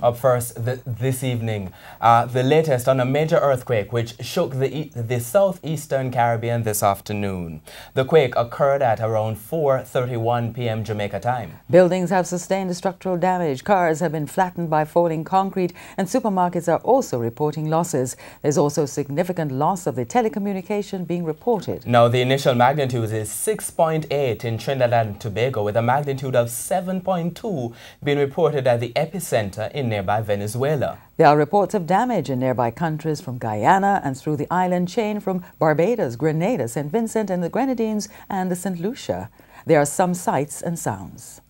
Up first this evening, the latest on a major earthquake which shook the southeastern Caribbean this afternoon. The quake occurred at around 4:31 p.m. Jamaica time. Buildings have sustained structural damage, cars have been flattened by falling concrete, and supermarkets are also reporting losses. There's also significant loss of the telecommunication being reported. Now, the initial magnitude is 6.8 in Trinidad and Tobago, with a magnitude of 7.2 being reported at the epicenter in nearby Venezuela. There are reports of damage in nearby countries from Guyana and through the island chain from Barbados, Grenada, St. Vincent and the Grenadines and the St. Lucia. There are some sights and sounds.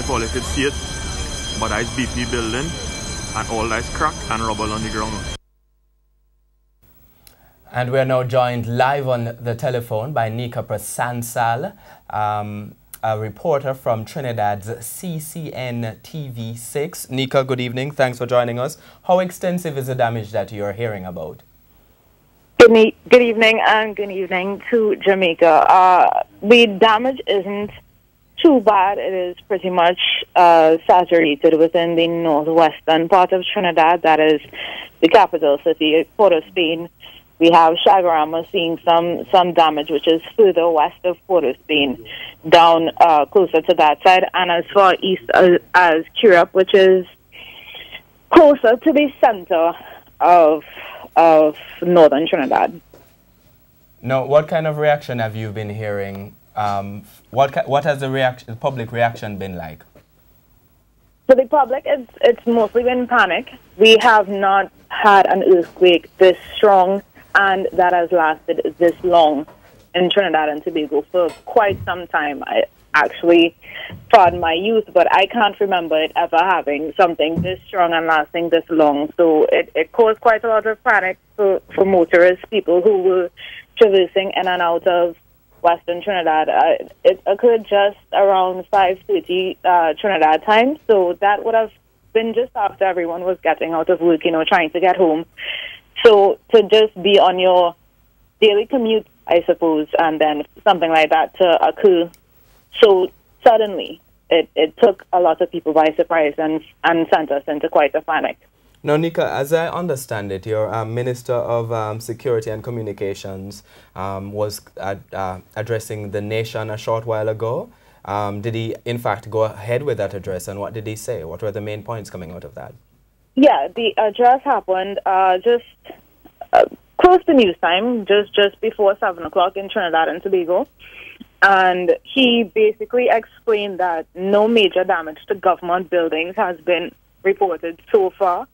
All you could see it, but that's BP building and all that's crack and rubble on the ground. And we're now joined live on the telephone by Nika Prasansal, a reporter from Trinidad's CCN TV6. Nika, good evening. Thanks for joining us. How extensive is the damage that you're hearing about? Good evening and good evening to Jamaica. The damage isn't too bad. It is pretty much saturated within the northwestern part of Trinidad. That is the capital city, Port of Spain. We have Chaguarama seeing some damage, which is further west of Port of Spain, down closer to that side, and as far east as Curup, which is closer to the center of northern Trinidad. Now, what kind of reaction have you been hearing? What has the public reaction been like? For the public, it's mostly been panic. We have not had an earthquake this strong and that has lasted this long in Trinidad and Tobago for quite some time. I actually, pardon my youth, but I can't remember it ever having something this strong and lasting this long. So it caused quite a lot of panic for motorists, people who were traversing in and out of Western Trinidad. It occurred just around 5:30 Trinidad time, so that would have been just after everyone was getting out of work, trying to get home. So to just be on your daily commute, I suppose, and then something like that to occur so suddenly, it took a lot of people by surprise and sent us into quite a panic. Now, Nika, as I understand it, your Minister of Security and Communications was addressing the nation a short while ago. Did he, in fact, go ahead with that address, and what did he say? What were the main points coming out of that? Yeah, the address happened just close to news time, just before 7 o'clock in Trinidad and Tobago. And he basically explained that no major damage to government buildings has been reported so far.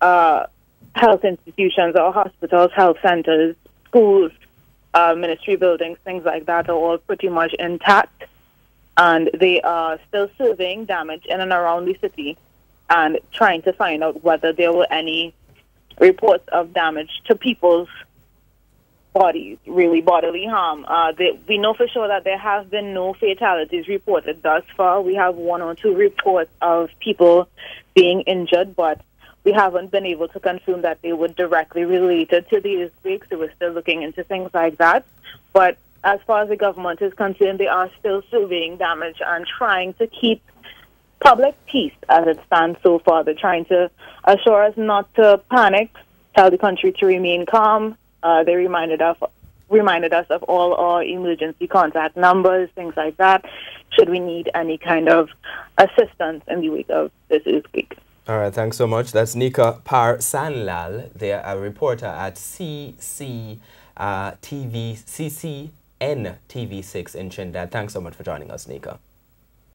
Health institutions or hospitals, health centers, schools, ministry buildings, things like that are all pretty much intact. And they are still surveying damage in and around the city and trying to find out whether there were any reports of damage to people's bodies, really bodily harm. We know for sure that there have been no fatalities reported thus far. We have 1 or 2 reports of people being injured, but we haven't been able to confirm that they were directly related to the earthquake, so we're still looking into things like that. But as far as the government is concerned, they are still surveying damage and trying to keep public peace as it stands so far. They're trying to assure us not to panic, tell the country to remain calm. They reminded us of all our emergency contact numbers, things like that, should we need any kind of assistance in the wake of this earthquake. All right, thanks so much. That's Nika Prasansal, they're a reporter at CCN TV6 in Trinidad. Thanks so much for joining us, Nika.